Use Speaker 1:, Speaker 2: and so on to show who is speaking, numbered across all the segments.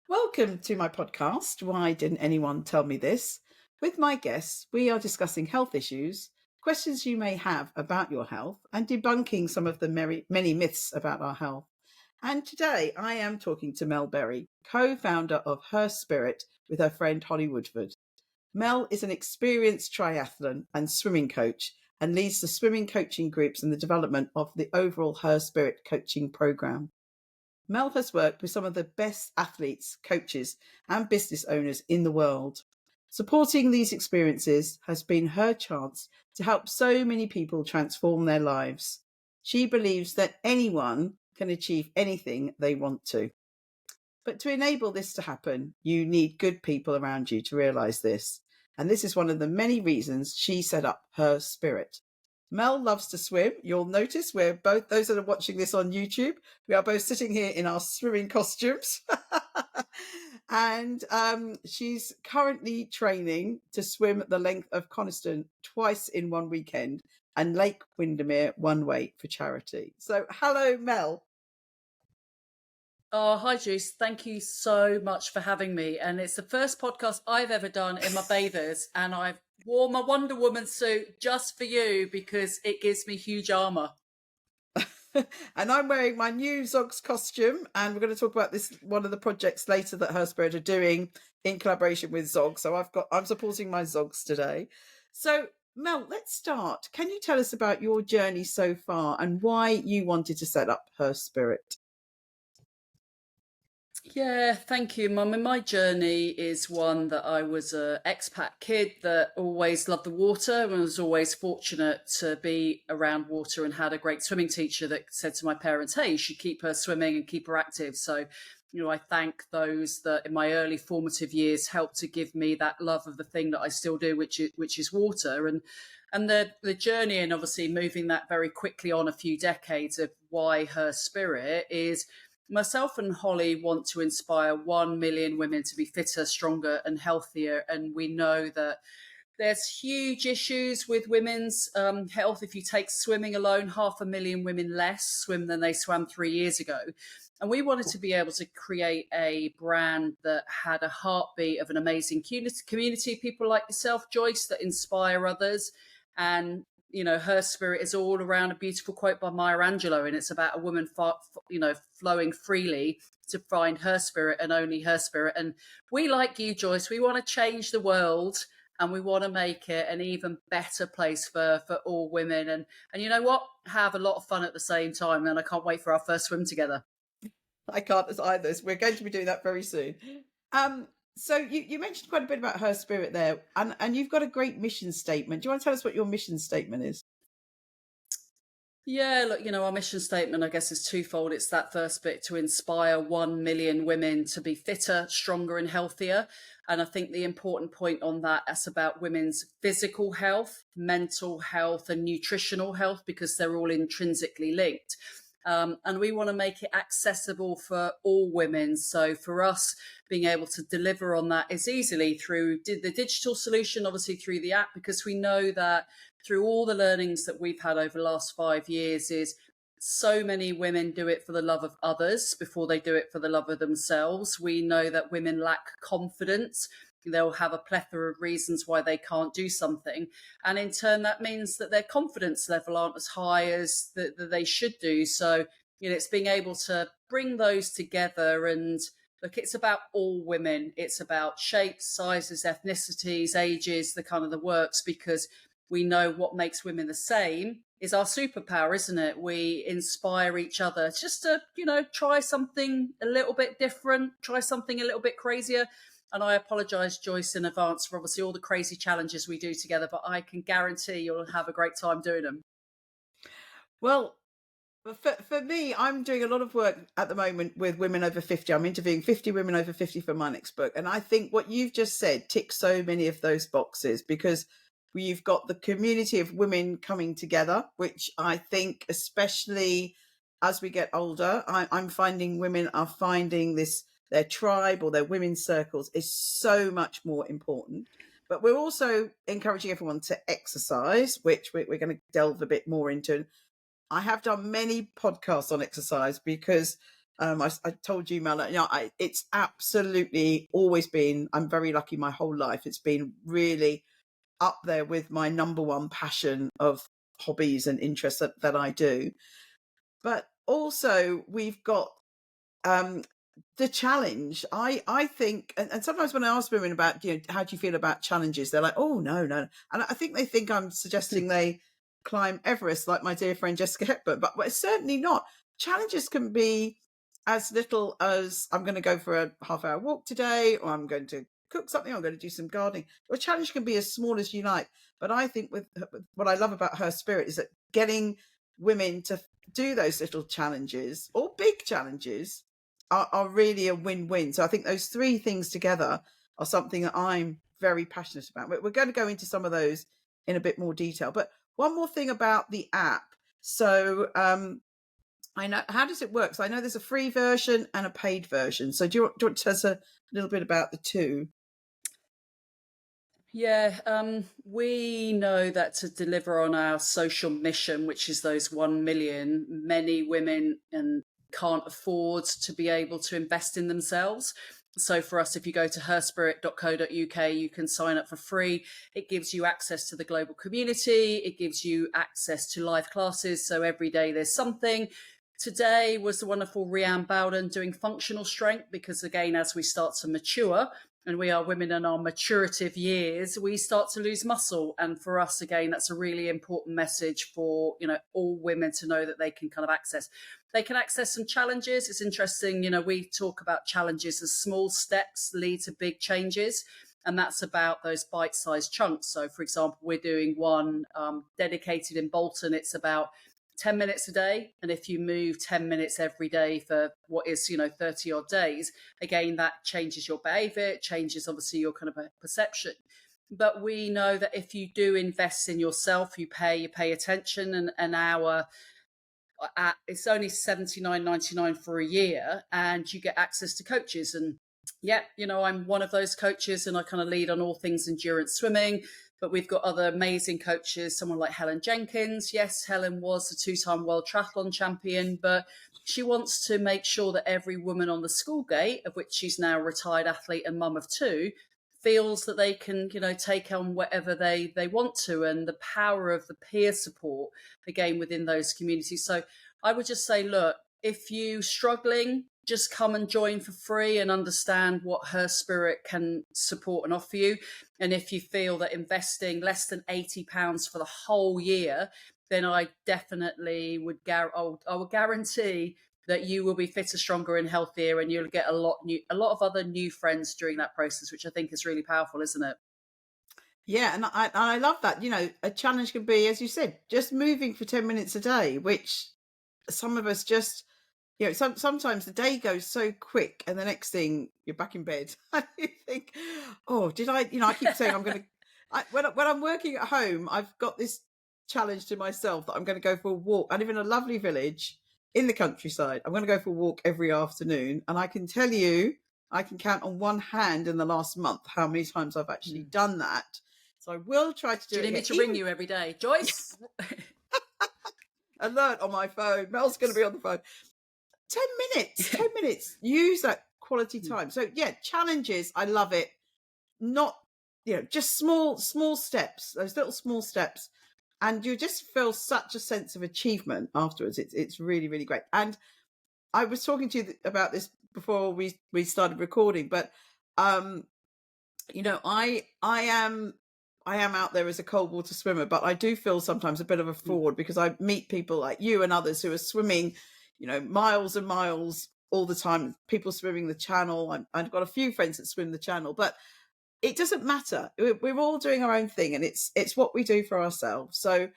Speaker 1: Welcome to my podcast, Why Didn't Anyone Tell Me This? With my guests, we are discussing health issues, questions you may have about your health, and debunking some of the many myths about our health. And today I am talking to Mel Berry, co-founder of Her Spirit with her friend Holly Woodford. Mel is an experienced triathlon and swimming coach and leads the swimming coaching groups and the development of the overall Her Spirit coaching program. Mel has worked with some of the best athletes, coaches, and business owners in the world. Supporting these experiences has been her chance to help so many people transform their lives. She believes that anyone can achieve anything they want to. But to enable this to happen, you need good people around you to realize this. And this is one of the many reasons she set up Her Spirit. Mel loves to swim. You'll notice we're both, those that are watching this on YouTube, we are both sitting here in our swimming costumes. And she's currently training to swim the length of Coniston twice in one weekend and Lake Windermere one way for charity. So hello, Mel.
Speaker 2: Oh, hi, Joyce. Thank you so much for having me. And it's the first podcast I've ever done in my bathers. And I've worn my Wonder Woman suit just for you because it gives me huge armour.
Speaker 1: And I'm wearing my new Zogs costume, and we're going to talk about this one of the projects later that Her Spirit are doing in collaboration with Zogs. So I'm supporting my Zogs today. So Mel, let's start. Can you tell us about your journey so far and why you wanted to set up Her Spirit?
Speaker 2: Yeah, thank you, Mum. And my journey is one that I was an expat kid that always loved the water and was always fortunate to be around water and had a great swimming teacher that said to my parents, hey, you should keep her swimming and keep her active. So, I thank those that in my early formative years helped to give me that love of the thing that I still do, which is water. And the journey and obviously moving that very quickly on a few decades of why Her Spirit is myself and Holly want to inspire 1 million women to be fitter, stronger, and healthier. And we know that there's huge issues with women's health. If you take swimming alone, 500,000 women less swim than they swam 3 years ago. And we wanted to be able to create a brand that had a heartbeat of an amazing community, people like yourself, Joyce, that inspire others. And Her Spirit is all around a beautiful quote by Maya Angelou, and it's about a woman, flowing freely to find her spirit and only her spirit. And we, like you, Joyce, we want to change the world and we want to make it an even better place for all women. And you know what? Have a lot of fun at the same time. And I can't wait for our first swim together.
Speaker 1: I can't either. We're going to be doing that very soon. So you mentioned quite a bit about Her Spirit there, and you've got a great mission statement. Do you want to tell us what your mission statement is?
Speaker 2: Yeah, look, our mission statement, I guess, is twofold. It's that first bit to inspire 1 million women to be fitter, stronger, and healthier. And I think the important point on that is about women's physical health, mental health, and nutritional health, because they're all intrinsically linked. And we want to make it accessible for all women. So for us, being able to deliver on that is easily through the digital solution, obviously through the app, because we know that through all the learnings that we've had over the last 5 years is so many women do it for the love of others before they do it for the love of themselves. We know that women lack confidence. They'll have a plethora of reasons why they can't do something. And in turn, that means that their confidence level aren't as high as that they should do. So, it's being able to bring those together. And look, it's about all women. It's about shapes, sizes, ethnicities, ages, the works, because we know what makes women the same is our superpower, isn't it? We inspire each other just to, try something a little bit different, try something a little bit crazier. And I apologise, Joyce, in advance for obviously all the crazy challenges we do together, but I can guarantee you'll have a great time doing them.
Speaker 1: Well, for me, I'm doing a lot of work at the moment with women over 50. I'm interviewing 50 women over 50 for my next book. And I think what you've just said ticks so many of those boxes, because you've got the community of women coming together, which I think, especially as we get older, I'm finding women are finding this, their tribe or their women's circles is so much more important. But we're also encouraging everyone to exercise, which we're going to delve a bit more into. I have done many podcasts on exercise because I told you, Mel, it's absolutely always been, I'm very lucky my whole life. It's been really up there with my number one passion of hobbies and interests that I do. But also we've got um, the challenge. I think, and sometimes when I ask women about, how do you feel about challenges, they're like, oh, no, no. And I think they think I'm suggesting they climb Everest like my dear friend Jessica Hepburn, but it's certainly not. Challenges can be as little as I'm going to go for a half-hour walk today, or I'm going to cook something, I'm going to do some gardening. A challenge can be as small as you like. But I think with what I love about her spirit is that getting women to do those little challenges or big challenges are really a win-win. So I think those three things together are something that I'm very passionate about. We're going to go into some of those in a bit more detail. But one more thing about the app. So I know, how does it work? So I know there's a free version and a paid version. So do you want to tell us a little bit about the two?
Speaker 2: Yeah, we know that to deliver on our social mission, which is those 1 million, many women and can't afford to be able to invest in themselves. So for us, if you go to herspirit.co.uk, you can sign up for free. It gives you access to the global community. It gives you access to live classes. So every day there's something. Today was the wonderful Rianne Bowden doing functional strength, because again, as we start to mature, and we are women in our maturative years, we start to lose muscle. And for us, again, that's a really important message for, all women to know that they can kind of access. They can access some challenges. It's interesting, we talk about challenges as small steps lead to big changes. And that's about those bite-sized chunks. So, for example, we're doing one dedicated in Bolton. It's about 10 minutes a day. And if you move 10 minutes every day for what is, 30 odd days, again, that changes your behavior, it changes obviously your kind of perception. But we know that if you do invest in yourself, you pay attention, and an hour, it's only $79.99 for a year, and you get access to coaches. And yeah, I'm one of those coaches, and I kind of lead on all things endurance swimming. But we've got other amazing coaches, someone like Helen Jenkins. Yes, Helen was a 2-time world triathlon champion, but she wants to make sure that every woman on the school gate, of which she's now a retired athlete and mum of 2, feels that they can, take on whatever they want to, and the power of the peer support, again, within those communities. So I would just say, look, if you're struggling, just come and join for free and understand what Her Spirit can support and offer you. And if you feel that investing less than £80 for the whole year, then I definitely would I would guarantee that you will be fitter, stronger, and healthier, and you'll get a lot of other new friends during that process, which I think is really powerful, isn't it?
Speaker 1: Yeah, and I love that. A challenge could be, as you said, just moving for 10 minutes a day, which some of us just, sometimes the day goes so quick, and the next thing you're back in bed. And you think, oh, did I? I keep saying I'm going to. When I'm working at home, I've got this challenge to myself that I'm going to go for a walk. I live in a lovely village in the countryside. I'm going to go for a walk every afternoon, and I can tell you, I can count on one hand in the last month how many times I've actually done that. So I will try to do
Speaker 2: you
Speaker 1: it.
Speaker 2: need me to ring you every day, Joyce?
Speaker 1: Alert on my phone. Mel's going to be on the phone. 10 minutes, 10 minutes. Use that quality time. So yeah, challenges. I love it. Not, just small steps, those little small steps. And you just feel such a sense of achievement afterwards. It's really, really great. And I was talking to you about this before we started recording, but, I am out there as a cold water swimmer, but I do feel sometimes a bit of a fraud because I meet people like you and others who are swimming, miles and miles all the time. People swimming the channel. I've got a few friends that swim the channel, but it doesn't matter. We're all doing our own thing, and it's what we do for ourselves. So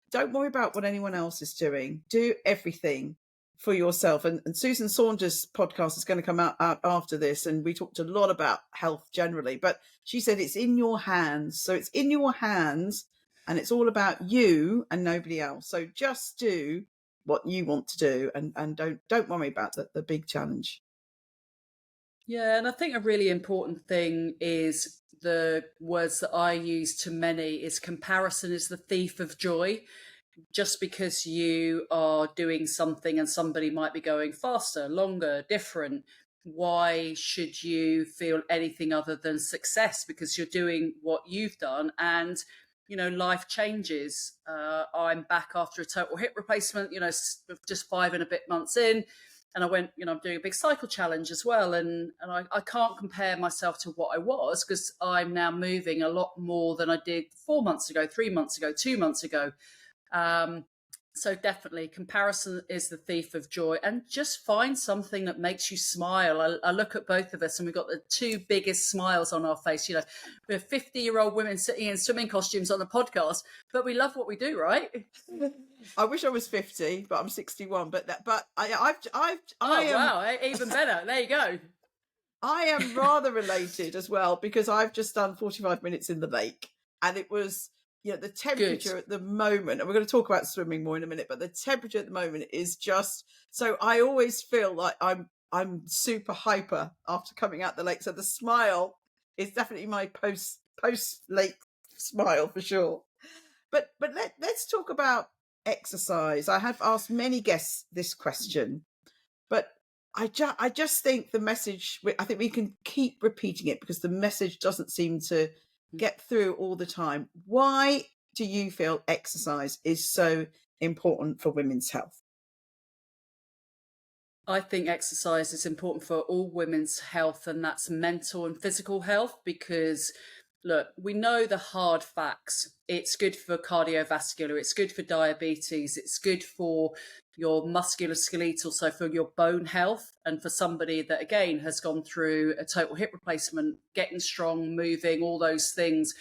Speaker 1: don't worry about what anyone else is doing. Do everything for yourself. And Susan Saunders' podcast is going to come out after this, and we talked a lot about health generally, but she said it's in your hands. So it's in your hands, and it's all about you and nobody else. So just do what you want to do, and don't worry about the big challenge.
Speaker 2: Yeah, and I think a really important thing is the words that I use to many is comparison is the thief of joy. just because you are doing something and somebody might be going faster, longer, different, why should you feel anything other than success because you're doing what you've done? And life changes. I'm back after a total hip replacement, just 5 and a bit months in. And I went, I'm doing a big cycle challenge as well. And I can't compare myself to what I was because I'm now moving a lot more than I did 4 months ago, 3 months ago, 2 months ago. So definitely comparison is the thief of joy, and just find something that makes you smile. I look at both of us and we've got the two biggest smiles on our face. We're 50-year-old women sitting in swimming costumes on the podcast, but we love what we do, right?
Speaker 1: I wish I was 50, but I'm 61. But
Speaker 2: Wow, even better. There you go.
Speaker 1: I am rather related as well because I've just done 45 minutes in the lake, and it was, the temperature at the moment, and we're going to talk about swimming more in a minute, but the temperature at the moment is just, so I always feel like I'm super hyper after coming out the lake. So the smile is definitely my post lake smile for sure. But let's talk about exercise. I have asked many guests this question, but I just think the message, I think we can keep repeating it because the message doesn't seem to get through all the time. Why do you feel exercise is so important for women's health?
Speaker 2: I think exercise is important for all women's health, and that's mental and physical health, because look, we know the hard facts. It's good for cardiovascular, it's good for diabetes, it's good for your musculoskeletal, so for your bone health. And for somebody that, again, has gone through a total hip replacement, getting strong, moving, all those things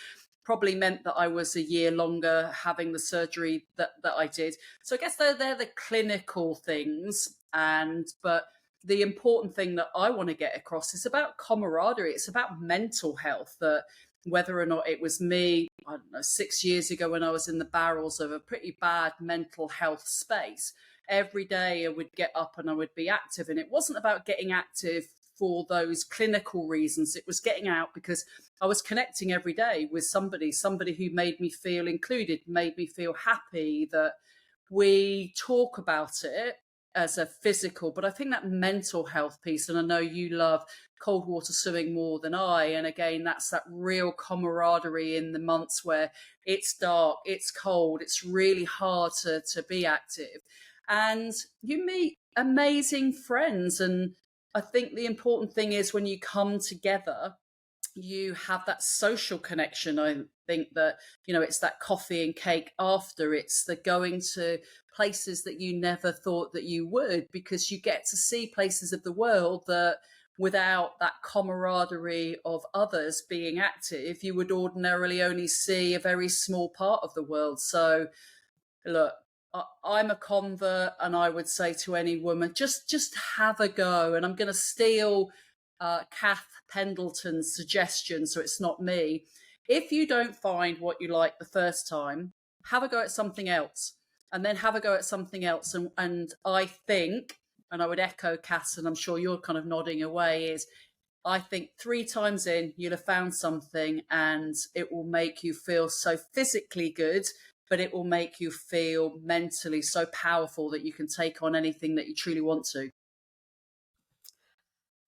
Speaker 2: probably meant that I was a year longer having the surgery that I did. So I guess they're the clinical things. But the important thing that I want to get across is about camaraderie. It's about mental health, that whether or not it was me, I don't know, 6 years ago when I was in the barrels of a pretty bad mental health space, every day I would get up and I would be active. And it wasn't about getting active for those clinical reasons. It was getting out because I was connecting every day with somebody who made me feel included, made me feel happy, that we talk about it as a physical, but I think that mental health piece, and I know you love cold water swimming more than I, and again, that's that real camaraderie in the months where it's dark, it's cold, it's really hard to be active, and you meet amazing friends. And I think the important thing is when you come together, you have that social connection. I think that, it's that coffee and cake after, it's the going to places that you never thought that you would, because you get to see places of the world that without that camaraderie of others being active, you would ordinarily only see a very small part of the world. So look, I'm a convert, and I would say to any woman, just have a go. And I'm going to steal Kath Pendleton's suggestion, so it's not me. If you don't find what you like the first time, have a go at something else, and then have a go at something else. And I think, and I would echo Kath, and I'm sure you're kind of nodding away, is I think 3 times in, you'll have found something, and it will make you feel so physically good, but it will make you feel mentally so powerful that you can take on anything that you truly want to.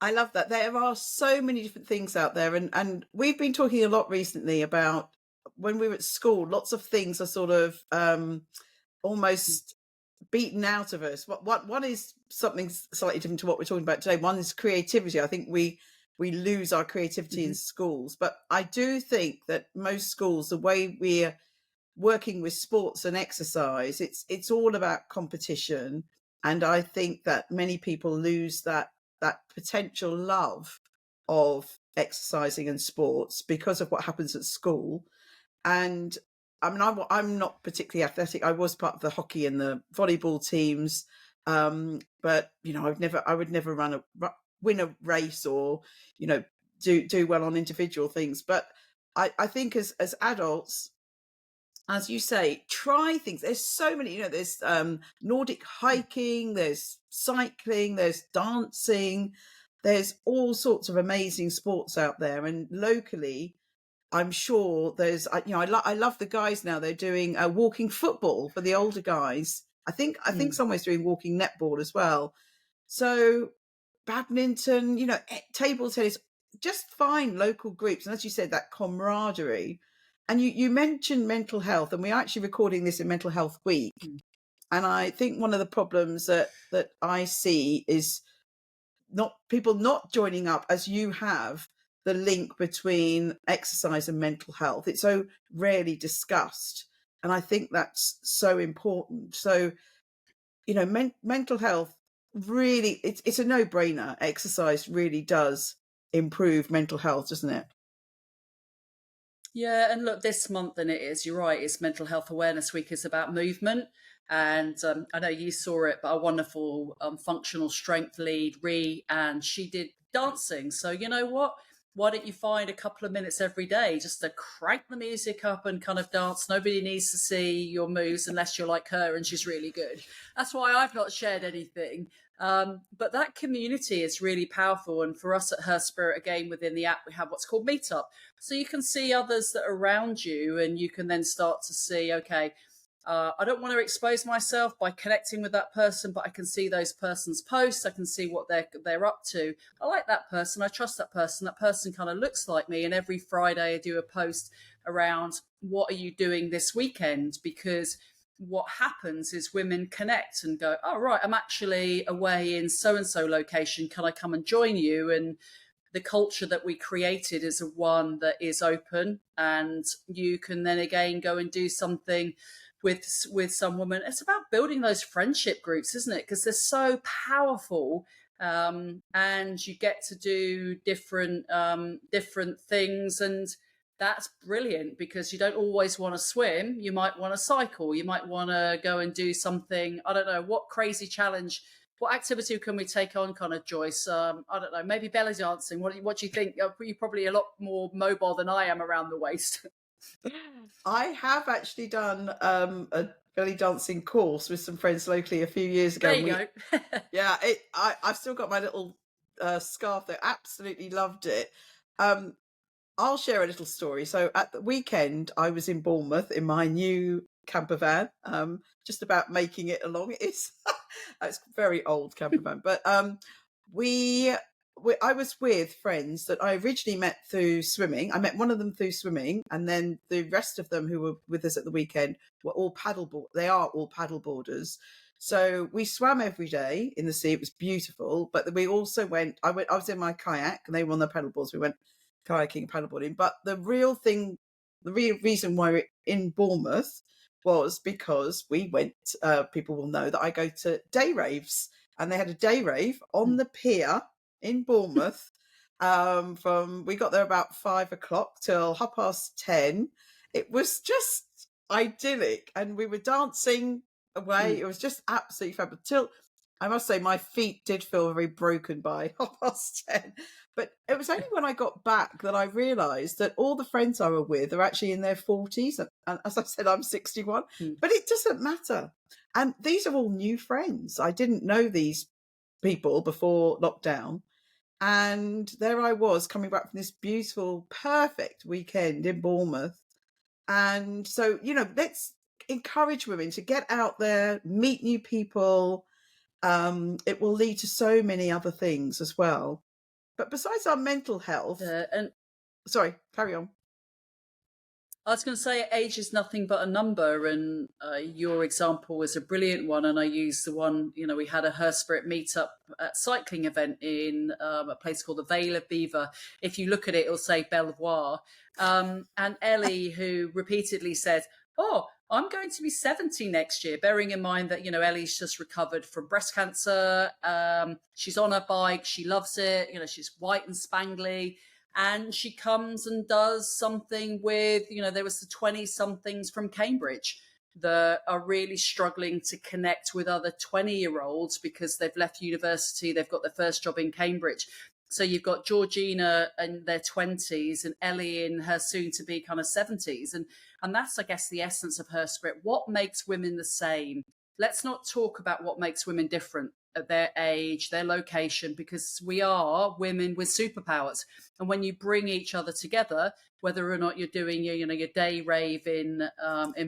Speaker 1: I love that. There are so many different things out there. And we've been talking a lot recently about when we were at school, lots of things are sort of almost beaten out of us. One is something slightly different to what we're talking about today. One is creativity. I think we lose our creativity in schools. But I do think that most schools, the way we're working with sports and exercise, it's all about competition. And I think that many people lose that potential love of exercising and sports because of what happens at school. And I mean, I'm not particularly athletic. I was part of the hockey and the volleyball teams, but I would never win a race or do well on individual things. But I think as adults, as you say, try things. There's so many, there's Nordic hiking, there's cycling, there's dancing, there's all sorts of amazing sports out there. And locally, I'm sure there's, I love the guys now. They're doing walking football for the older guys. I think
Speaker 2: Mm.
Speaker 1: somewhere's doing walking netball as well. So badminton, table tennis, just find local groups. And as you said, that camaraderie. And you mentioned mental health, and we're actually recording this in Mental Health Week.
Speaker 2: Mm.
Speaker 1: And I think one of the problems that I see is not people not joining up as you have the link between exercise and mental health. It's so rarely discussed. And I think that's so important. So, mental health really, it's a no-brainer. Exercise really does improve mental health, doesn't it?
Speaker 2: Yeah, and look, this month, and it is, you're right, it's Mental Health Awareness Week, is about movement. And I know you saw it, but a wonderful functional strength lead, and she did dancing. So, you know what? Why don't you find a couple of minutes every day just to crank the music up and kind of dance? Nobody needs to see your moves unless you're like her and she's really good. That's why I've not shared anything. But that community is really powerful. And for us at Her Spirit, again, within the app, we have what's called Meetup. So you can see others that are around you, and you can then start to see, okay, I don't want to expose myself by connecting with that person, but I can see those person's posts. I can see what they're up to. I like that person. I trust that person. That person kind of looks like me. And every Friday I do a post around what are you doing this weekend? Because what happens is women connect and go, oh, right, I'm actually away in so-and-so location. Can I come and join you? And the culture that we created is a one that is open, and you can then again go and do something with some woman. It's about building those friendship groups, isn't it? Because they're so powerful, and you get to do different things, and that's brilliant because you don't always want to swim. You might want to cycle. You might want to go and do something. I don't know what crazy challenge. What activity can we take on, kind of, Joyce? I don't know, maybe belly dancing. What do you think? You're probably a lot more mobile than I am around the waist.
Speaker 1: I have actually done a belly dancing course with some friends locally a few years ago.
Speaker 2: There
Speaker 1: And
Speaker 2: you go.
Speaker 1: yeah, I've still got my little scarf there. Absolutely loved it. Um, I'll share a little story. So at the weekend, I was in Bournemouth in my new camper van, just about making it along. It's it's a very old camper van, but we, I was with friends that I originally met through swimming. I met one of them through swimming, and then the rest of them who were with us at the weekend were all paddleboard. They are all paddleboarders. So we swam every day in the sea. It was beautiful, but we also went. I was in my kayak, and they were on their paddleboards. We went kayaking and paddleboarding. But the real thing, the real reason why we're in Bournemouth was because we went. People will know that I go to day raves, and they had a day rave on the pier in Bournemouth. From we got there about 5 o'clock till 10:30. It was just idyllic, and we were dancing away.
Speaker 2: Mm.
Speaker 1: It was just absolutely fabulous. Till I must say, my feet did feel very broken by 10:30. But it was only when I got back that I realised that all the friends I were with are actually in their 40s. And as I said, I'm 61,
Speaker 2: Mm.
Speaker 1: but it doesn't matter. And these are all new friends. I didn't know these people before lockdown. And there I was coming back from this beautiful, perfect weekend in Bournemouth. And so, let's encourage women to get out there, meet new people. It will lead to so many other things as well. But besides our mental health,
Speaker 2: And
Speaker 1: sorry, carry on.
Speaker 2: I was going to say, age is nothing but a number, and your example was a brilliant one. And I used the one, we had a Her Spirit meetup at cycling event in a place called the Vale of Beaver. If you look at it, it'll say Belvoir. And Ellie, who repeatedly said, "Oh, I'm going to be 70 next year," bearing in mind that, Ellie's just recovered from breast cancer. She's on her bike. She loves it. She's white and spangly. And she comes and does something with, there was the 20 somethings from Cambridge that are really struggling to connect with other 20-year-olds because they've left university, they've got their first job in Cambridge. So you've got Georgina in their 20s and Ellie in her soon to be kind of 70s. And that's, I guess, the essence of Her Spirit. What makes women the same? Let's not talk about what makes women different. their age, their location, because we are women with superpowers. And when you bring each other together, whether or not you're doing your day rave in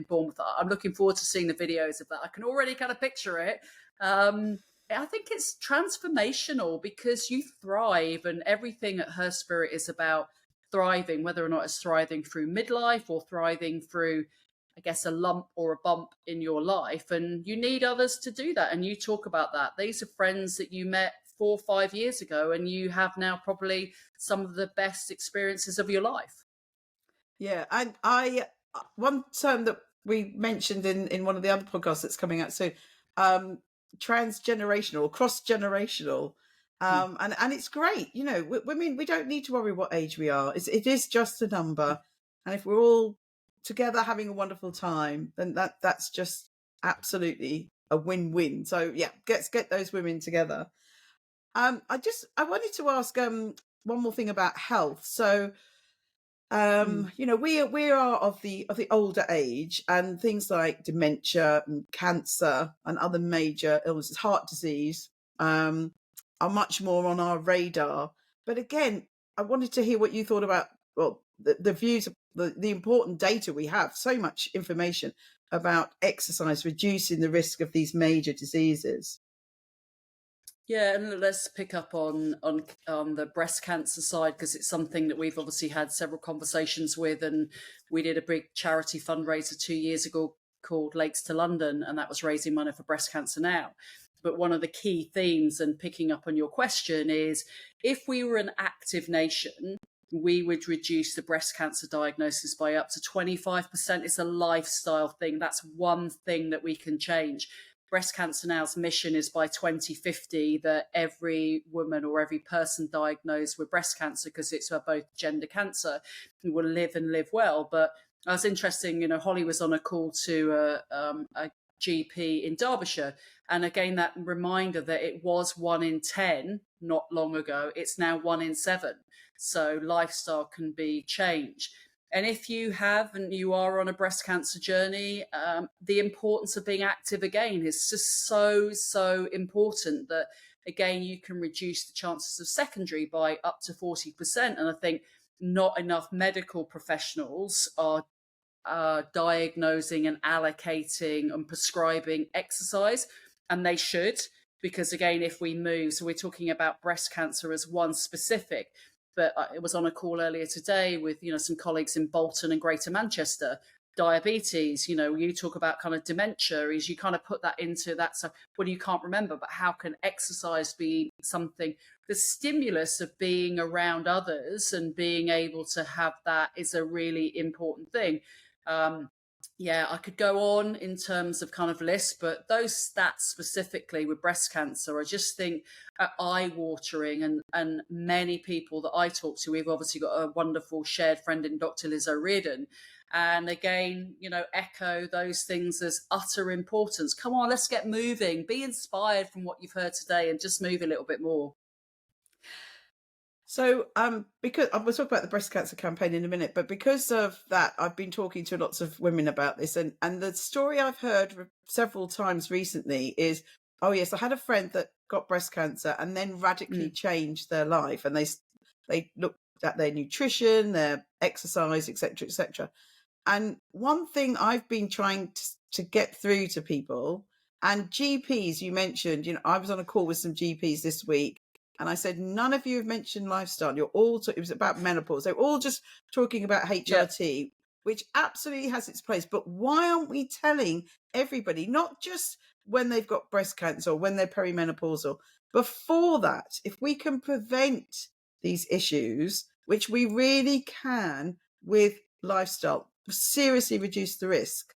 Speaker 2: Bournemouth, I'm looking forward to seeing the videos of that. I can already kind of picture it. I think it's transformational because you thrive, and everything at Her Spirit is about thriving, whether or not it's thriving through midlife or thriving through, I guess, a lump or a bump in your life. And you need others to do that. And you talk about that. These are friends that you met 4 or 5 years ago, and you have now probably some of the best experiences of your life.
Speaker 1: Yeah, and I one term that we mentioned in one of the other podcasts that's coming out soon, transgenerational, cross generational, and it's great. Women, we don't need to worry what age we are. It is just a number, and if we're all together having a wonderful time, then that's just absolutely a win-win. So yeah, let's get those women together. I wanted to ask one more thing about health. So we are of the older age, and things like dementia and cancer and other major illnesses, heart disease, are much more on our radar. But again, I wanted to hear what you thought about, well, the views of the important data we have, so much information about exercise reducing the risk of these major diseases.
Speaker 2: Yeah, and let's pick up on the breast cancer side, because it's something that we've obviously had several conversations with, and we did a big charity fundraiser 2 years ago called Lakes to London, and that was raising money for breast cancer now. But one of the key themes, and picking up on your question, is if we were an active nation, we would reduce the breast cancer diagnosis by up to 25%. It's a lifestyle thing. That's one thing that we can change. Breast Cancer Now's mission is by 2050 that every woman or every person diagnosed with breast cancer, because it's both gender cancer, will live and live well. But I was interesting, Holly was on a call to a GP in Derbyshire. And again, that reminder that it was 1 in 10 not long ago. It's now 1 in 7. So lifestyle can be changed. And if you have and you are on a breast cancer journey, the importance of being active again is just so, so important that, again, you can reduce the chances of secondary by up to 40%. And I think not enough medical professionals are diagnosing and allocating and prescribing exercise, and they should, because, again, if we move, so we're talking about breast cancer as one specific. But it was on a call earlier today with, some colleagues in Bolton and Greater Manchester. Diabetes, you talk about kind of dementia, is you kind of put that into that. So, you can't remember, but how can exercise be something? The stimulus of being around others and being able to have that is a really important thing. Yeah, I could go on in terms of kind of lists, but those stats specifically with breast cancer, I just think are eye-watering. And many people that I talk to, we've obviously got a wonderful shared friend in Dr. Liz O'Riordan. And again, echo those things as utter importance. Come on, let's get moving. Be inspired from what you've heard today and just move a little bit more.
Speaker 1: So, because we'll talk about the breast cancer campaign in a minute, but because of that, I've been talking to lots of women about this, and the story I've heard several times recently is, oh yes, I had a friend that got breast cancer and then radically changed their life, and they looked at their nutrition, their exercise, etc., etc. And one thing I've been trying to get through to people, and GPs, you mentioned, I was on a call with some GPs this week. And I said, none of you have mentioned lifestyle. You're all, it was about menopause. They're all just talking about HRT, which absolutely has its place. But why aren't we telling everybody, not just when they've got breast cancer or when they're perimenopausal, before that, if we can prevent these issues, which we really can with lifestyle, seriously reduce the risk?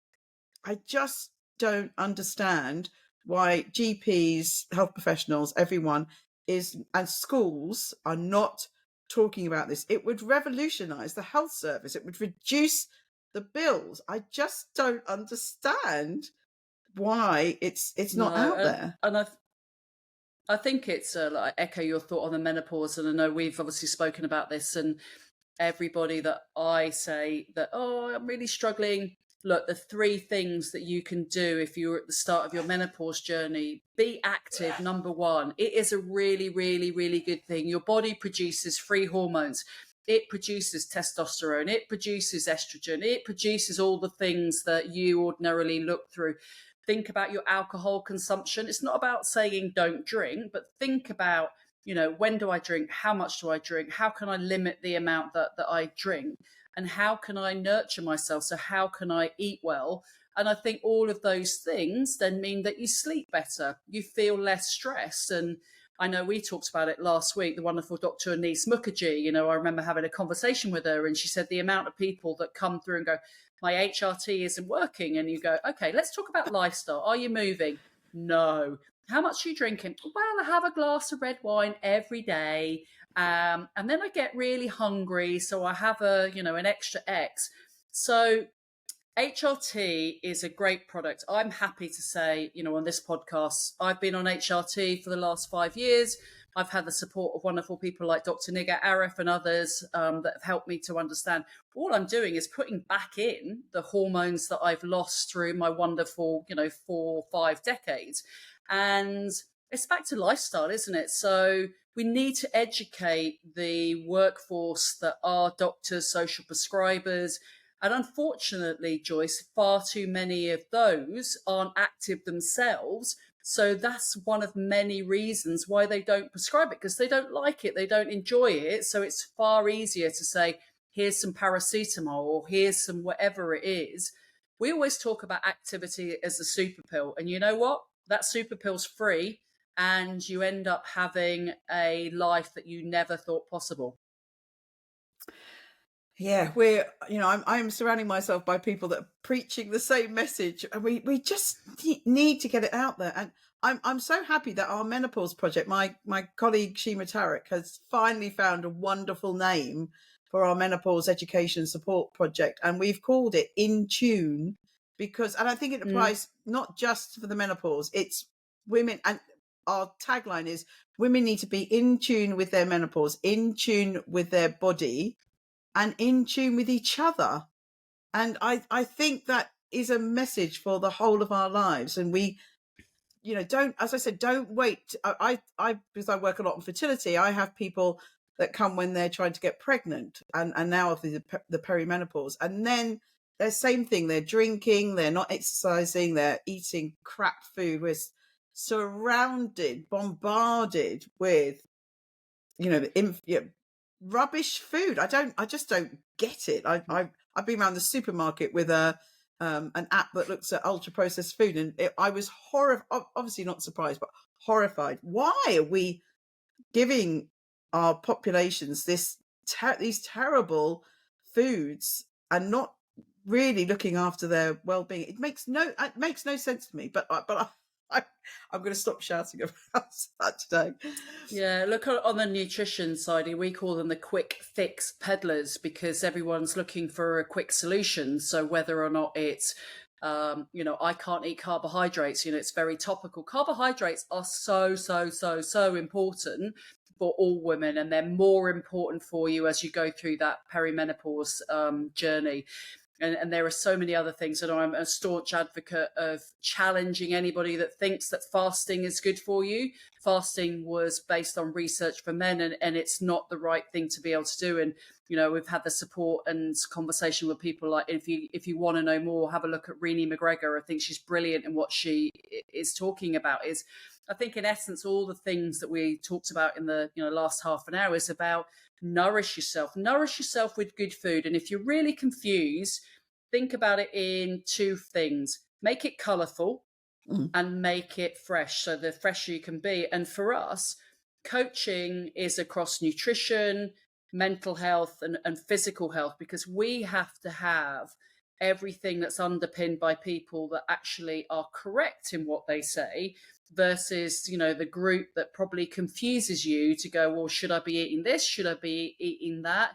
Speaker 1: I just don't understand why GPs, health professionals, everyone and schools are not talking about this. It would revolutionize the health service. It would reduce the bills. I just don't understand why it's not out there.
Speaker 2: And I think it's like echo your thought on the menopause. And I know we've obviously spoken about this, and everybody that I say that, oh, I'm really struggling look, the 3 things that you can do if you're at the start of your menopause journey: be active, number 1. It is a really, really, really good thing. Your body produces 3 hormones. It produces testosterone, it produces estrogen, it produces all the things that you ordinarily look through. Think about your alcohol consumption. It's not about saying don't drink, but think about, when do I drink? How much do I drink? How can I limit the amount that I drink? And how can I nurture myself? So how can I eat well? And I think all of those things then mean that you sleep better, you feel less stressed. And I know we talked about it last week, the wonderful Dr. Anise Mukherjee. I remember having a conversation with her, and she said the amount of people that come through and go, my HRT isn't working. And you go, okay, let's talk about lifestyle. Are you moving? No. How much are you drinking? Well, I have a glass of red wine every day. And then I get really hungry, so I have an extra X. So HRT is a great product. I'm happy to say, on this podcast, I've been on HRT for the last 5 years. I've had the support of wonderful people like Dr. Nigar Arif and others that have helped me to understand. All I'm doing is putting back in the hormones that I've lost through my wonderful, 4 or 5 decades. And it's back to lifestyle, isn't it? So we need to educate the workforce that are doctors, social prescribers. And unfortunately, Joyce, far too many of those aren't active themselves. So that's one of many reasons why they don't prescribe it, because they don't like it, they don't enjoy it. So it's far easier to say, here's some paracetamol or here's some whatever it is. We always talk about activity as a super pill. And you know what? That super pill's free, and you end up having a life that you never thought possible.
Speaker 1: Yeah, I'm surrounding myself by people that are preaching the same message, and we just need to get it out there. And I'm so happy that our menopause project, my colleague Shima Tarek, has finally found a wonderful name for our menopause education support project, and we've called it In Tune, and I think it applies not just for the menopause, it's women. And our tagline is, women need to be in tune with their menopause, in tune with their body, and in tune with each other. And I think that is a message for the whole of our lives. And we, don't, as I said, don't wait. Because I work a lot on fertility, I have people that come when they're trying to get pregnant and now of the perimenopause. And then the same thing, they're drinking, they're not exercising, they're eating crap food. We're surrounded, bombarded with, rubbish food. I just don't get it. I've been around the supermarket with an app that looks at ultra processed food, and I was obviously not surprised, but horrified. Why are we giving our populations these terrible foods and not really looking after their well-being? It makes no sense to me. But I'm going to stop shouting about that today.
Speaker 2: Yeah, look, on the nutrition side, we call them the quick fix peddlers, because everyone's looking for a quick solution. So whether or not it's, I can't eat carbohydrates, it's very topical. Carbohydrates are so important for all women, and they're more important for you as you go through that perimenopause journey. And there are so many other things. And I'm a staunch advocate of challenging anybody that thinks that fasting is good for you. Fasting was based on research for men, and it's not the right thing to be able to do. And, we've had the support and conversation with people like, if you want to know more, have a look at Renee McGregor. I think she's brilliant in what she is talking about. I think in essence, all the things that we talked about in the last half an hour is about nourish yourself with good food. And if you're really confused, think about it in 2 things: make it colourful and make it fresh. So the fresher you can be. And for us, coaching is across nutrition, mental health and physical health, because we have to have everything that's underpinned by people that actually are correct in what they say, versus, the group that probably confuses you to go, well, should I be eating this? Should I be eating that?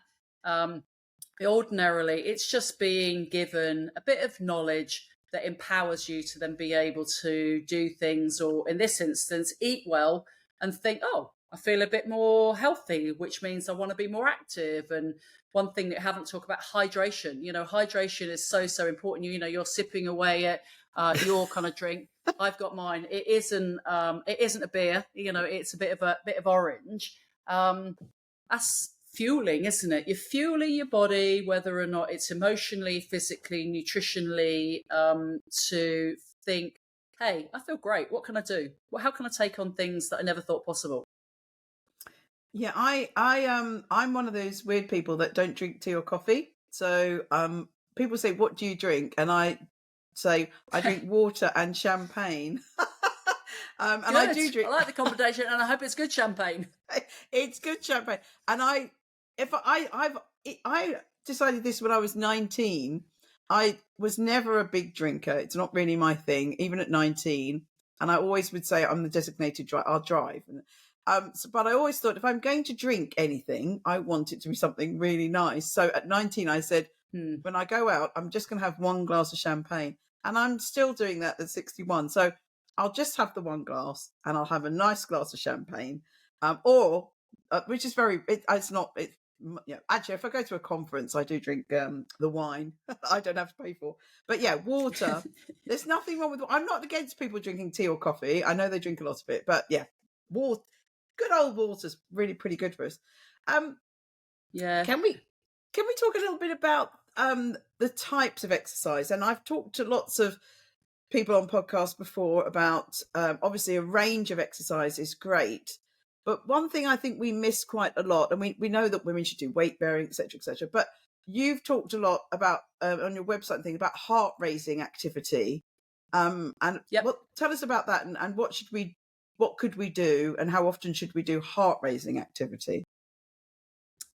Speaker 2: Ordinarily, it's just being given a bit of knowledge that empowers you to then be able to do things, or in this instance, eat well and think, oh, I feel a bit more healthy, which means I want to be more active. And one thing that I haven't talked about, hydration. Hydration is so, so important. You're sipping away at your kind of drink. I've got mine. It isn't a beer. It's a bit of orange. That's fueling, isn't it? You're fueling your body, whether or not it's emotionally, physically, nutritionally, to think, hey, I feel great. What can I do? How can I take on things that I never thought possible?
Speaker 1: Yeah, I'm one of those weird people that don't drink tea or coffee. So people say, "What do you drink?" And I say, "I drink water and champagne." And I
Speaker 2: Good.
Speaker 1: do
Speaker 2: I
Speaker 1: drink.
Speaker 2: like the combination, and I hope it's good champagne.
Speaker 1: It's good champagne. And I decided this when I was 19. I was never a big drinker. It's not really my thing, even at 19. And I always would say I'm the designated driver. I'll drive. But I always thought if I'm going to drink anything, I want it to be something really nice. So at 19, I said,
Speaker 2: Hmm.
Speaker 1: when I go out, I'm just going to have one glass of champagne. And I'm still doing that at 61. So I'll just have the one glass and I'll have a nice glass of champagne. Or, which is it's not, actually, if I go to a conference, I do drink the wine I don't have to pay for. But yeah, water. There's nothing wrong with, I'm not against people drinking tea or coffee. I know they drink a lot of it, but yeah, water, good old water's really pretty good for us.
Speaker 2: Yeah.
Speaker 1: Can we talk a little bit about the types of exercise? And I've talked to lots of people on podcasts before about obviously a range of exercise is great, but one thing I think we miss quite a lot, and we know that women should do weight bearing, etc., but you've talked a lot about on your website and things about heart raising activity, and
Speaker 2: Yep.
Speaker 1: tell us about that, and what could we do, and how often should we do heart raising activity?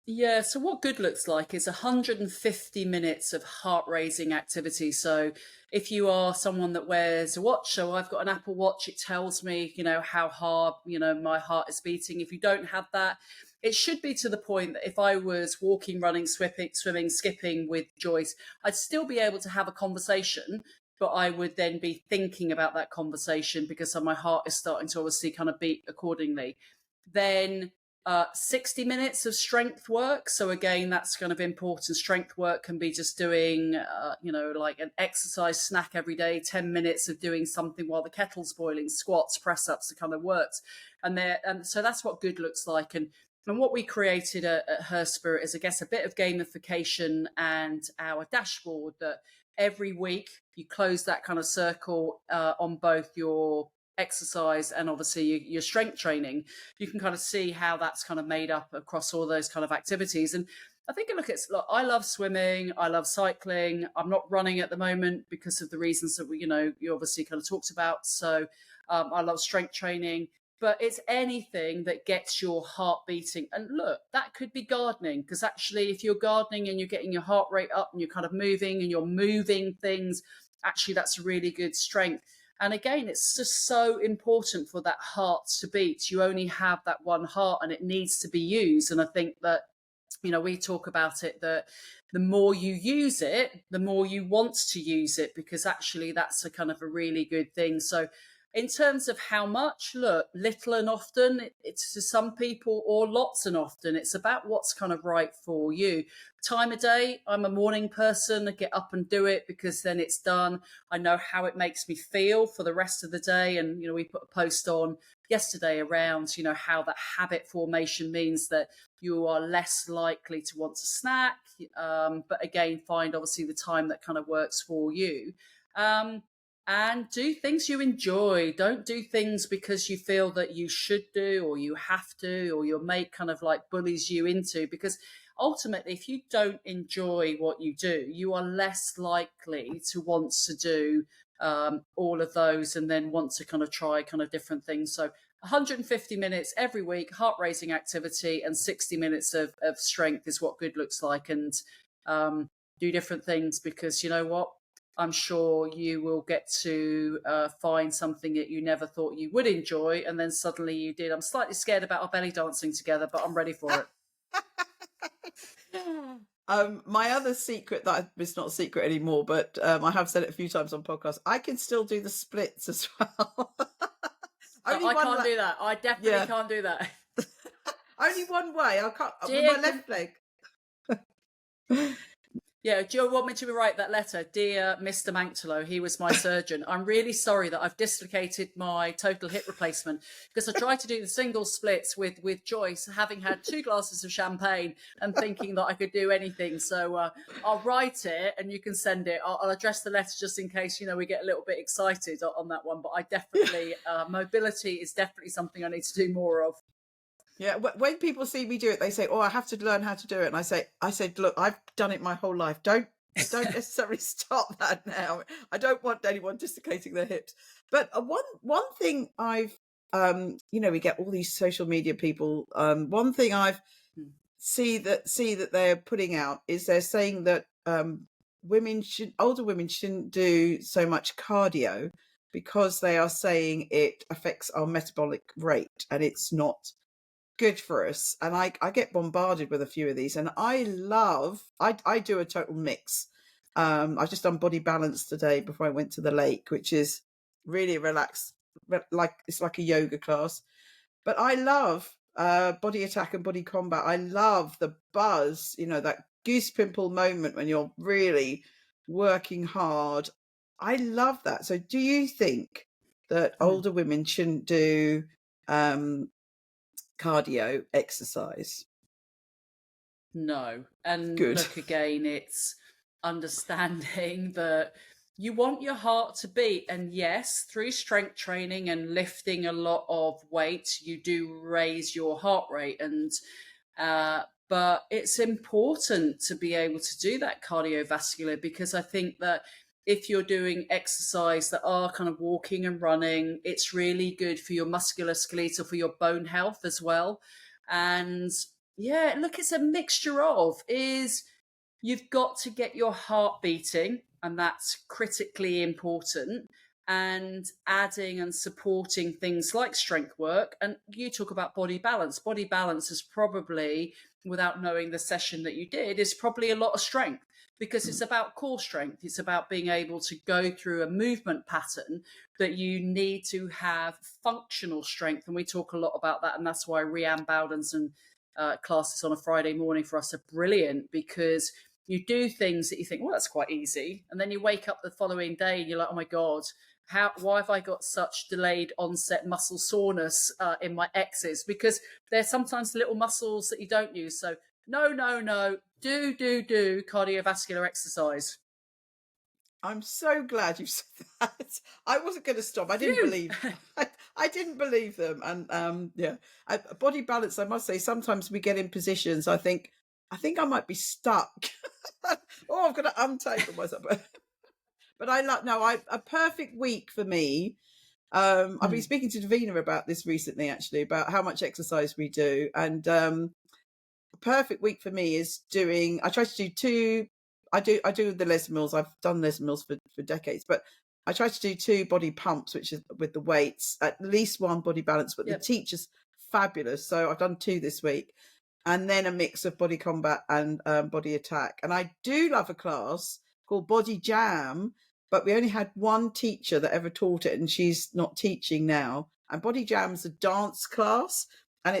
Speaker 2: Yeah, so what good looks like is 150 minutes of heart-raising activity. So if you are someone that wears a watch, so I've got an Apple Watch, it tells me, how hard, my heart is beating. If you don't have that, it should be to the point that if I was walking, running, swimming, skipping with Joyce, I'd still be able to have a conversation, but I would then be thinking about that conversation because my heart is starting to obviously kind of beat accordingly. Then 60 minutes of strength work. So again, that's kind of important. Strength work can be just doing, like an exercise snack every day, 10 minutes of doing something while the kettle's boiling, squats, press ups, the kind of works. And so that's what good looks like. And what we created at Her Spirit is, I guess, a bit of gamification and our dashboard that every week you close that kind of circle on both your exercise and obviously your strength training. You can kind of see how that's kind of made up across all those kind of activities. And I think I love swimming, I love cycling. I'm not running at the moment because of the reasons that you obviously kind of talked about. So I love strength training, but it's anything that gets your heart beating. And look, that could be gardening, because actually if you're gardening and you're getting your heart rate up and you're kind of moving and you're moving things, actually that's really good strength. And again, it's just so important for that heart to beat. You only have that one heart and it needs to be used. And I think that, we talk about it, that the more you use it, the more you want to use it, because actually that's a kind of a really good thing. So in terms of how much, look, little and often, it's to some people, or lots and often. It's about what's kind of right for you. Time of day, I'm a morning person. I get up and do it because then it's done. I know how it makes me feel for the rest of the day. And, we put a post on yesterday around, how that habit formation means that you are less likely to want to snack. But again, find obviously the time that kind of works for you. And do things you enjoy. Don't do things because you feel that you should do, or you have to, or your mate kind of like bullies you into. Because ultimately, if you don't enjoy what you do, you are less likely to want to do all of those and then want to kind of try kind of different things. So 150 minutes every week, heart raising activity, and 60 minutes of strength is what good looks like. And do different things, because you know what? I'm sure you will get to find something that you never thought you would enjoy, and then suddenly you did. I'm slightly scared about our belly dancing together, but I'm ready for it.
Speaker 1: My other secret it's not a secret anymore, but I have said it a few times on podcasts. I can still do the splits as well.
Speaker 2: I can't do that. I definitely can't do that.
Speaker 1: Only one way. I can't with
Speaker 2: Dear,
Speaker 1: my left leg.
Speaker 2: yeah, do you want me to write that letter? Dear Mr. Manctolo, he was my surgeon. I'm really sorry that I've dislocated my total hip replacement because I tried to do the single splits with Joyce, having had 2 glasses of champagne and thinking that I could do anything. So I'll write it and you can send it. I'll address the letter just in case, we get a little bit excited on that one. But I definitely, mobility is definitely something I need to do more of.
Speaker 1: Yeah, when people see me do it, they say, "Oh, I have to learn how to do it." And I said, "Look, I've done it my whole life. Don't necessarily stop that now. I don't want anyone dislocating their hips." But one thing I've, we get all these social media people. One thing I've see that they're putting out is they're saying that older women shouldn't do so much cardio because they are saying it affects our metabolic rate and it's not good for us. And I get bombarded with a few of these, and I do a total mix. I've just done body balance today before I went to the lake, which is really relaxed, like it's like a yoga class. But I love body attack and body combat. I love the buzz, that goose pimple moment when you're really working hard. I love that. So do you think that older women shouldn't do cardio exercise?
Speaker 2: No. And
Speaker 1: Good.
Speaker 2: look, again, it's understanding that you want your heart to beat. And yes, through strength training and lifting a lot of weight, you do raise your heart rate. But it's important to be able to do that cardiovascular, because I think that if you're doing exercise that are kind of walking and running, it's really good for your musculoskeletal, for your bone health as well. And yeah, look, it's a mixture of you've got to get your heart beating, and that's critically important. And adding and supporting things like strength work. And you talk about body balance. Body balance is probably, without knowing the session that you did, is probably a lot of strength, because it's about core strength. It's about being able to go through a movement pattern that you need to have functional strength. And we talk a lot about that. And that's why Rianne Bowden's and classes on a Friday morning for us are brilliant, because you do things that you think, well, that's quite easy. And then you wake up the following day and you're like, oh my God, why have I got such delayed onset muscle soreness in my X's? Because there's sometimes little muscles that you don't use. So no, do cardiovascular exercise.
Speaker 1: I'm so glad you said that. I wasn't going to stop. I didn't
Speaker 2: Phew.
Speaker 1: believe. I didn't believe them. And body balance. I must say, sometimes we get in positions. I think I might be stuck. Oh, I've got to untangle myself. But a perfect week for me. I've been speaking to Davina about this recently, actually, about how much exercise we do. And a perfect week for me is I try to do 2. I do the Les Mills. I've done Les Mills for decades, but I try to do 2 body pumps, which is with the weights, at least 1 body balance, but the teacher's fabulous. So I've done 2 this week, and then a mix of body combat and body attack. And I do love a class called Body Jam, but we only had 1 teacher that ever taught it, and she's not teaching now. And Body Jam's a dance class, and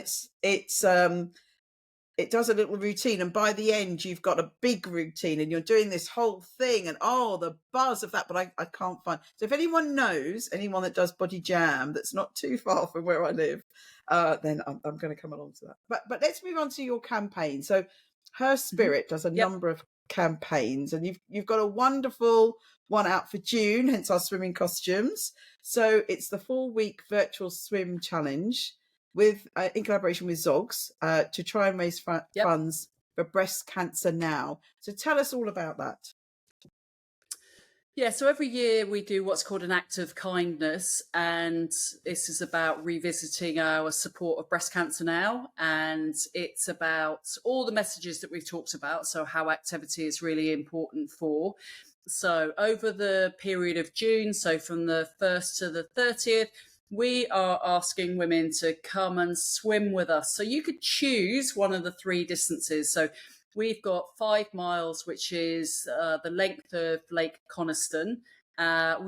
Speaker 1: it does a little routine, and by the end you've got a big routine and you're doing this whole thing, and the buzz of that. But I can't find, so if anyone knows anyone that does Body Jam that's not too far from where I live, then I'm going to come along to that. But let's move on to your campaign. So Her Spirit does a number of campaigns, and you've got a wonderful one out for June, hence our swimming costumes. So it's the 4-week virtual swim challenge in collaboration with Zogs to try and raise funds for breast cancer now. So tell us all about that.
Speaker 2: Yeah, so every year we do what's called an act of kindness, and this is about revisiting our support of breast cancer now. And it's about all the messages that we've talked about, so how activity is really important for. So over the period of June, so from the 1st to the 30th, we are asking women to come and swim with us. So you could choose one of the 3 distances. So we've got 5 miles, which is the length of Lake Coniston,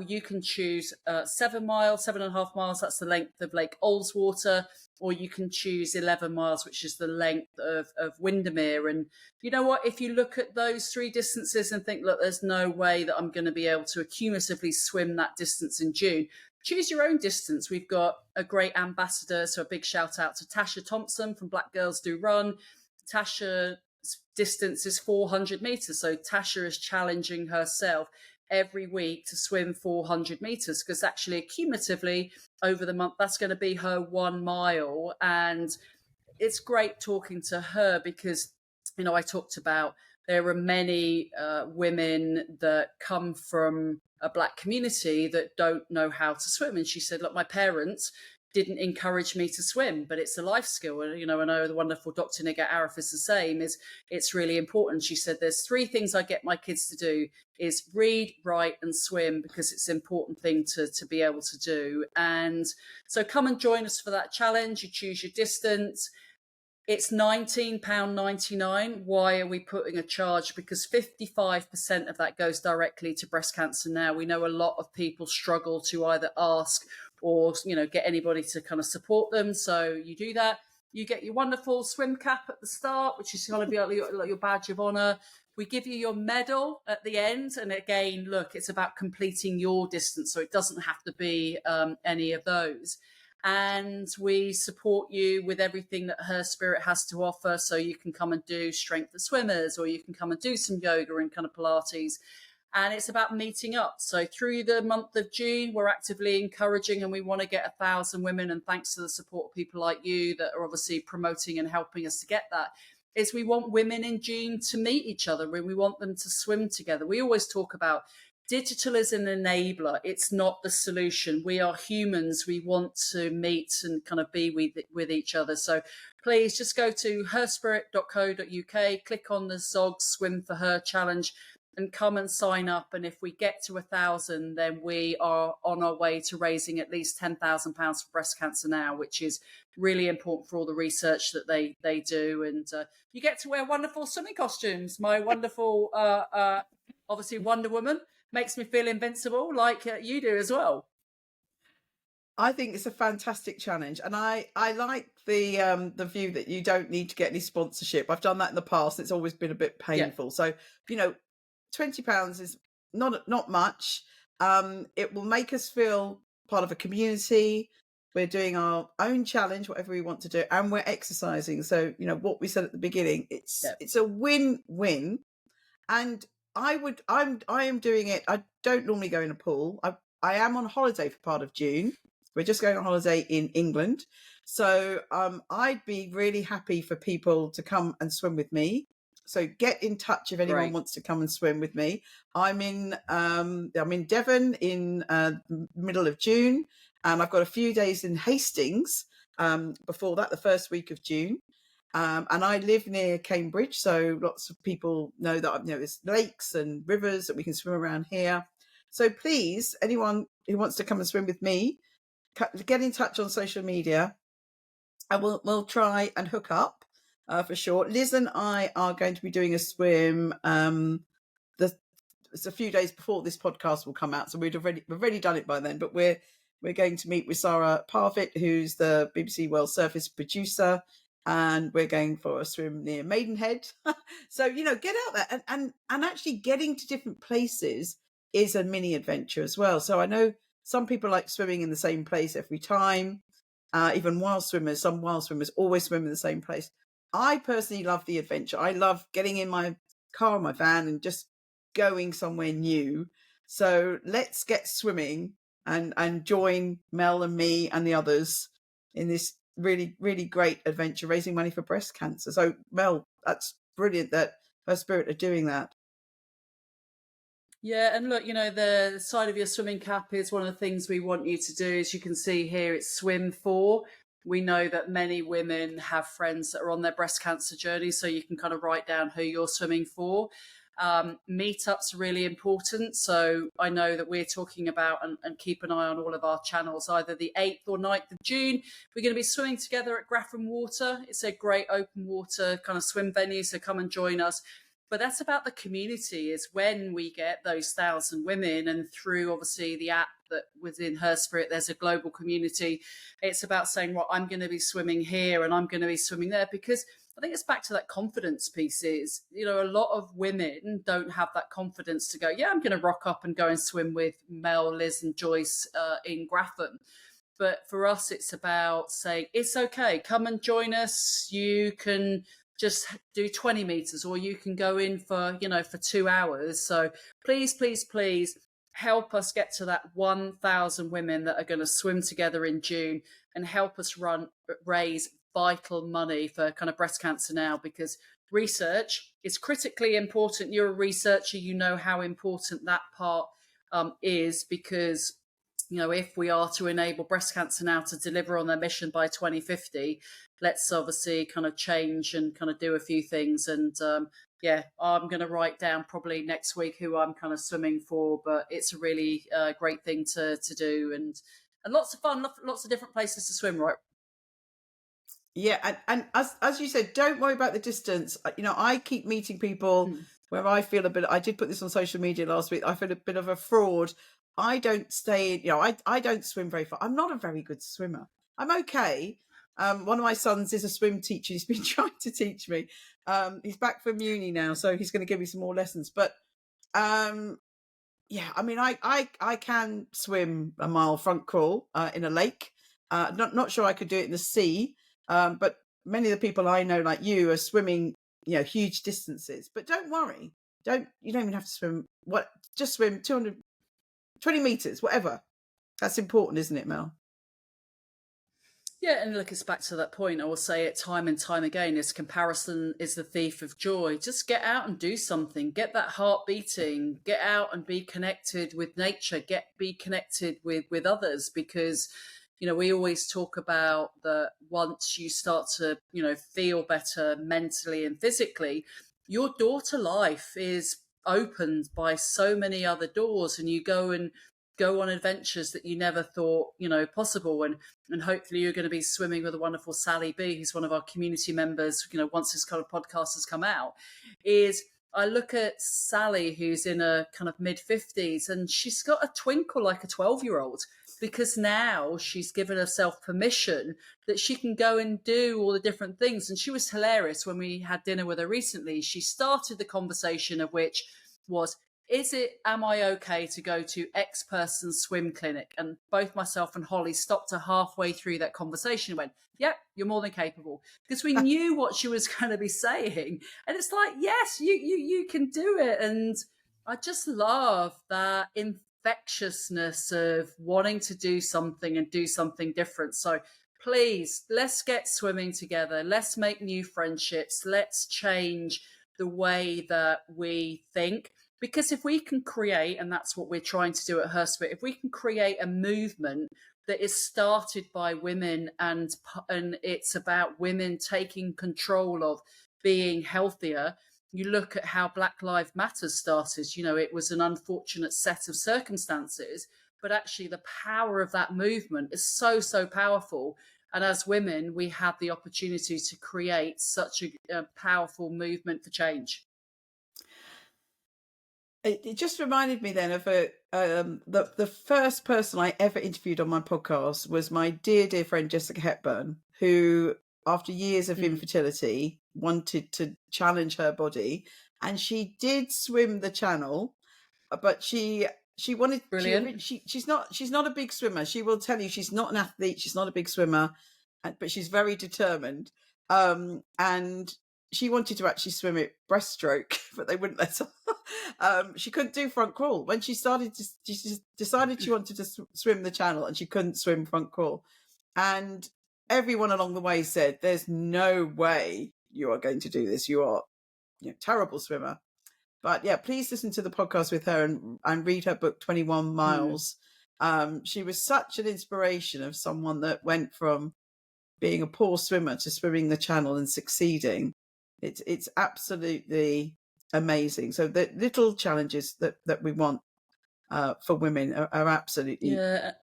Speaker 2: You can choose 7 miles, 7.5 miles. That's the length of Lake Ullswater, or you can choose 11 miles, which is the length of Windermere. And you know what? If you look at those three distances and think, look, there's no way that I'm going to be able to cumulatively swim that distance in June, choose your own distance. We've got a great ambassador, so a big shout out to Tasha Thompson from Black Girls Do Run. Tasha's distance is 400 meters. So Tasha is challenging herself every week to swim 400 meters, because actually cumulatively over the month, that's going to be her 1 mile. And it's great talking to her because, you know, I talked about there are many women that come from a Black community that don't know how to swim. And she said, look, my parents didn't encourage me to swim, but it's a life skill. And, you know, I know the wonderful Dr. Nighat Arif is the same, is it's really important. She said, there's 3 things I get my kids to do is read, write and swim, because it's an important thing to be able to do. And so come and join us for that challenge. You choose your distance. It's £19.99. Why are we putting a charge? Because 55% of that goes directly to breast cancer now. We know a lot of people struggle to either ask or, you know, get anybody to kind of support them. So you do that. You get your wonderful swim cap at the start, which is going to be like your badge of honour. We give you your medal at the end. And again, look, it's about completing your distance. So it doesn't have to be any of those. And we support you with everything that Her Spirit has to offer. So you can come and do strength for swimmers, or you can come and do some yoga and kind of Pilates. And it's about meeting up. So through the month of June, we're actively encouraging, and we want to get 1,000 women. And thanks to the support of people like you that are obviously promoting and helping us to get that, is we want women in June to meet each other. We want them to swim together. We always talk about digital is an enabler. It's not the solution. We are humans. We want to meet and kind of be with each other. So please just go to herspirit.co.uk, click on the Zog Swim for Her challenge and come and sign up. And if we get to 1,000, then we are on our way to raising at least £10,000 for breast cancer now, which is really important for all the research that they do. And you get to wear wonderful swimming costumes. My wonderful, obviously Wonder Woman makes me feel invincible, like you do as well.
Speaker 1: I think it's a fantastic challenge, and I like the view that you don't need to get any sponsorship. I've done that in the past. It's always been a bit painful. Yeah. So, you know, £20 is not much. It will make us feel part of a community. We're doing our own challenge, whatever we want to do, and we're exercising. So, you know, what we said at the beginning, it's a win-win. And I am doing it. I don't normally go in a pool. I am on holiday for part of June. We're just going on holiday in England. So I'd be really happy for people to come and swim with me. So get in touch if anyone wants to come and swim with me. I'm in Devon in the middle of June, and I've got a few days in Hastings before that, the first week of June. And I live near Cambridge, so lots of people know that there's lakes and rivers that we can swim around here. So please, anyone who wants to come and swim with me, get in touch on social media, and we'll try and hook up for sure. Liz and I are going to be doing a swim. It's a few days before this podcast will come out, so we've already done it by then. But we're going to meet with Sarah Parfitt, who's the BBC World Surface producer. And we're going for a swim near Maidenhead. So, you know, get out there and actually getting to different places is a mini adventure as well. So I know some people like swimming in the same place every time. Even some wild swimmers always swim in the same place. I personally love the adventure. I love getting in my car, my van, and just going somewhere new. So let's get swimming and join Mel and me and the others in this really, really great adventure raising money for breast cancer. So Mel, that's brilliant that Her Spirit are doing that.
Speaker 2: Yeah, and look, you know, the side of your swimming cap is one of the things we want you to do. As you can see here, it's swim for. We know that many women have friends that are on their breast cancer journey, so you can kind of write down who you're swimming for. Meetups are really important. So I know that we're talking about and keep an eye on all of our channels, either the 8th or 9th of June. We're going to be swimming together at Grafham Water. It's a great open water kind of swim venue. So come and join us. But that's about the community, is when we get those 1,000 women, and through obviously the app that within Her Spirit, there's a global community. It's about saying, well, I'm going to be swimming here and I'm going to be swimming there, because I think it's back to that confidence piece. Is, a lot of women don't have that confidence to go, yeah, I'm going to rock up and go and swim with Mel, Liz, and Joyce in Grafham. But for us, it's about saying, it's okay, come and join us. You can just do 20 meters, or you can go in for, for 2 hours. So please, please, please help us get to that 1,000 women that are going to swim together in June, and help us raise vital money for kind of breast cancer now, because research is critically important. You're a researcher, you know how important that part is, because if we are to enable breast cancer now to deliver on their mission by 2050, let's obviously kind of change and kind of do a few things. And I'm going to write down probably next week who I'm kind of swimming for, but it's a really great thing to do, and lots of fun, lots of different places to swim, right?
Speaker 1: Yeah, and as you said, don't worry about the distance. I keep meeting people where I feel a bit. I did put this on social media last week. I feel a bit of a fraud. I don't stay. I don't swim very far. I'm not a very good swimmer. I'm okay. One of my sons is a swim teacher. He's been trying to teach me. He's back from uni now, so he's going to give me some more lessons. But yeah, I mean, I can swim a mile front crawl in a lake. Not sure I could do it in the sea. But many of the people I know, like you, are swimming, huge distances. But don't worry. You don't even have to swim. Just swim 220 meters, whatever. That's important, isn't it, Mel?
Speaker 2: Yeah, and look, it's back to that point. I will say it time and time again, is comparison is the thief of joy. Just get out and do something. Get that heart beating. Get out and be connected with nature. Be connected with others, because we always talk about that once you start to, feel better mentally and physically, your door to life is opened by so many other doors, and you go on adventures that you never thought, possible. And hopefully you're going to be swimming with a wonderful Sally B, who's one of our community members, once this kind of podcast has come out. I look at Sally, who's in a kind of mid-50s, and she's got a twinkle like a 12-year-old, because now she's given herself permission that she can go and do all the different things. And she was hilarious when we had dinner with her recently. She started the conversation of which was, am I okay to go to X person's swim clinic? And both myself and Holly stopped her halfway through that conversation and went, yep, you're more than capable. Because we knew what she was going to be saying. And it's like, yes, you can do it. And I just love that infectiousness of wanting to do something and do something different. So please, let's get swimming together. Let's make new friendships. Let's change the way that we think. Because if we can create, and that's what we're trying to do at Her Spirit, if we can create a movement that is started by women, and it's about women taking control of being healthier. You look at how Black Lives Matter started, it was an unfortunate set of circumstances, but actually the power of that movement is so, so powerful. And as women, we have the opportunity to create such a powerful movement for change.
Speaker 1: It just reminded me then of the first person I ever interviewed on my podcast was my dear, dear friend Jessica Hepburn, who, after years of infertility, wanted to challenge her body, and she did swim the channel, but she wanted.
Speaker 2: Brilliant.
Speaker 1: She's not a big swimmer. She will tell you she's not an athlete. She's not a big swimmer, but she's very determined. And she wanted to actually swim it breaststroke, but they wouldn't let her. She couldn't do front crawl. When she just decided she wanted to swim the channel, and she couldn't swim front crawl. And everyone along the way said, there's no way you are going to do this. You are a terrible swimmer. But yeah, please listen to the podcast with her and read her book, 21 Miles. She was such an inspiration of someone that went from being a poor swimmer to swimming the channel and succeeding. It's absolutely amazing. So the little challenges that we want for women are absolutely.
Speaker 2: Yeah.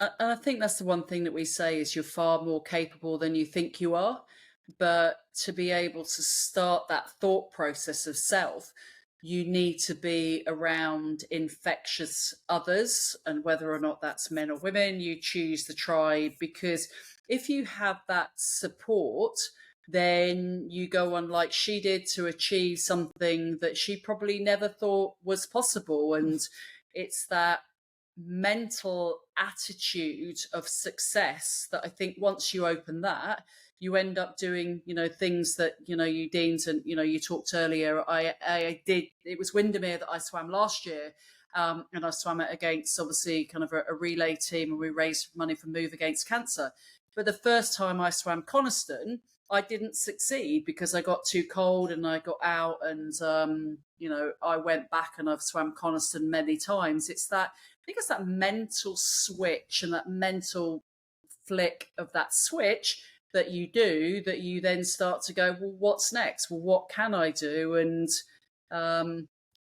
Speaker 2: And I think that's the one thing that we say is you're far more capable than you think you are. But to be able to start that thought process of self, you need to be around infectious others, and whether or not that's men or women, you choose the tribe, because if you have that support, then you go on like she did to achieve something that she probably never thought was possible. And it's that mental attitude of success that I think once you open that, you end up doing, things that, you deemed, and, you talked earlier. I did, it was Windermere that I swam last year. And I swam it against obviously kind of a relay team, and we raised money for Move Against Cancer. But the first time I swam Coniston, I didn't succeed because I got too cold and I got out, and I went back and I've swam Coniston many times. I think it's that mental switch and that mental flick of that switch that you do, that you then start to go, well, what's next? Well, what can I do? And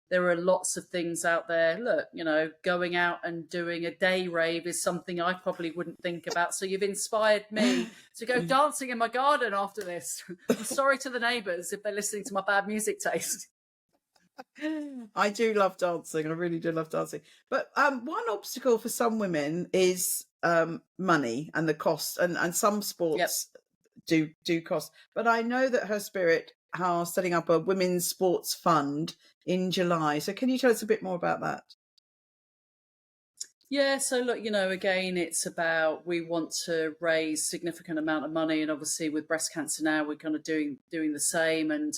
Speaker 2: there are lots of things out there. Look, going out and doing a day rave is something I probably wouldn't think about. So you've inspired me to go dancing in my garden after this. I'm sorry to the neighbours if they're listening to my bad music taste.
Speaker 1: I do love dancing. I really do love dancing. But one obstacle for some women is money and the cost, and some sports do cost. But I know that Her Spirit are setting up a women's sports fund in July. So can you tell us a bit more about that?
Speaker 2: Yeah, so look, again, it's about, we want to raise significant amount of money, and obviously with breast cancer now, we're kind of doing the same. And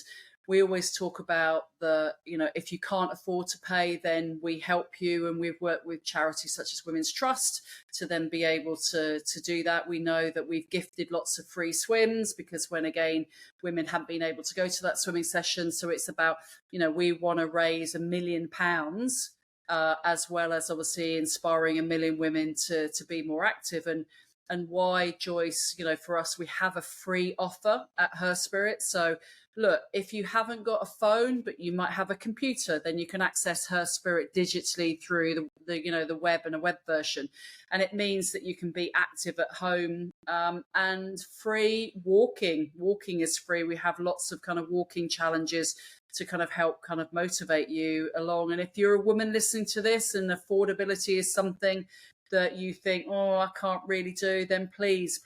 Speaker 2: we always talk about if you can't afford to pay, then we help you, and we've worked with charities such as Women's Trust to then be able to do that. We know that we've gifted lots of free swims, because when again women haven't been able to go to that swimming session, so it's about we want to raise £1 million. As well as obviously inspiring 1 million women to be more active. And why, Joyce, for us, we have a free offer at Her Spirit. So look, if you haven't got a phone, but you might have a computer, then you can access Her Spirit digitally through the web and a web version. And it means that you can be active at home, and free walking. Walking is free. We have lots of kind of walking challenges to kind of help kind of motivate you along. And if you're a woman listening to this and affordability is something that you think, oh, I can't really do, then please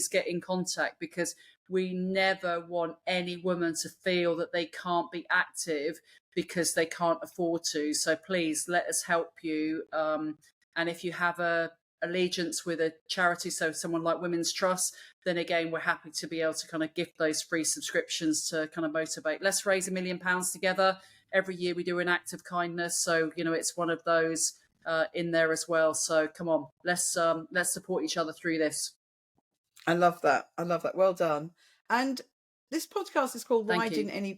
Speaker 2: get in contact, because we never want any woman to feel that they can't be active because they can't afford to. So please let us help you. And if you have a allegiance with a charity, so someone like Women's Trust, then again, we're happy to be able to kind of gift those free subscriptions to kind of motivate. Let's raise £1 million together. Every year we do an act of kindness. So, it's one of those in there as well. So come on, let's support each other through this.
Speaker 1: I love that. Well done. And this podcast is called
Speaker 2: Thank you.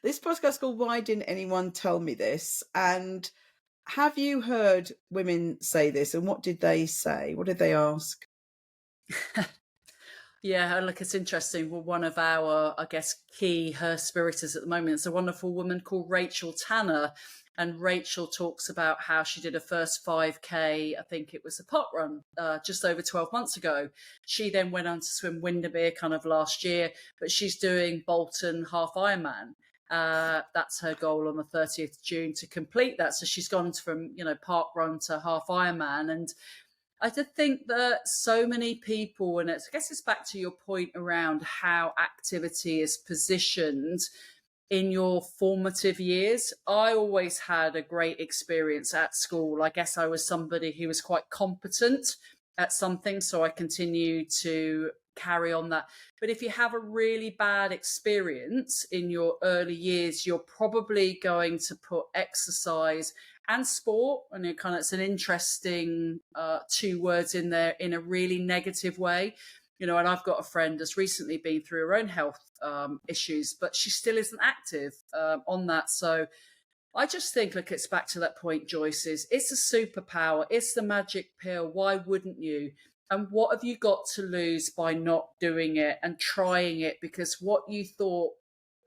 Speaker 1: This podcast is called Why Didn't Anyone Tell Me This? And have you heard women say this, and what did they say? What did they ask?
Speaker 2: Yeah, look, it's interesting. Well, one of our, I guess, key Her Spiriters at the moment is a wonderful woman called Rachel Tanner. And Rachel talks about how she did her first 5K, I think it was a pot run, just over 12 months ago. She then went on to swim Windermere kind of last year, but she's doing Bolton half Ironman. That's her goal on the 30th of June to complete that. So she's gone from, park run to half Ironman. And I just think that so many people, and I guess it's back to your point around how activity is positioned in your formative years. I always had a great experience at school. I guess I was somebody who was quite competent at something, so I continue to carry on that. But if you have a really bad experience in your early years, you're probably going to put exercise and sport, and it's an interesting two words in there, in a really negative way. And I've got a friend that's recently been through her own health issues, but she still isn't active on that. So I just think, look, it's back to that point, Joyce, it's a superpower. It's the magic pill. Why wouldn't you? And what have you got to lose by not doing it and trying it? Because what you thought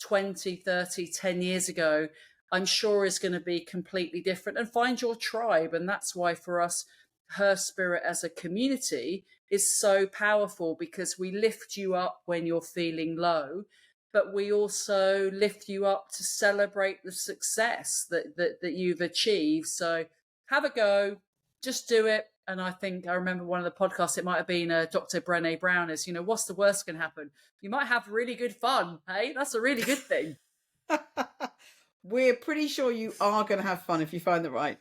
Speaker 2: 20, 30, 10 years ago, I'm sure is going to be completely different. And find your tribe. And that's why for us, Her Spirit as a community, is so powerful, because we lift you up when you're feeling low, but we also lift you up to celebrate the success that you've achieved. So have a go, just do it. And I think I remember one of the podcasts, it might have been Dr. Brené Brown, is, what's the worst can happen? You might have really good fun. Hey, that's a really good thing.
Speaker 1: We're pretty sure you are going to have fun if you find the right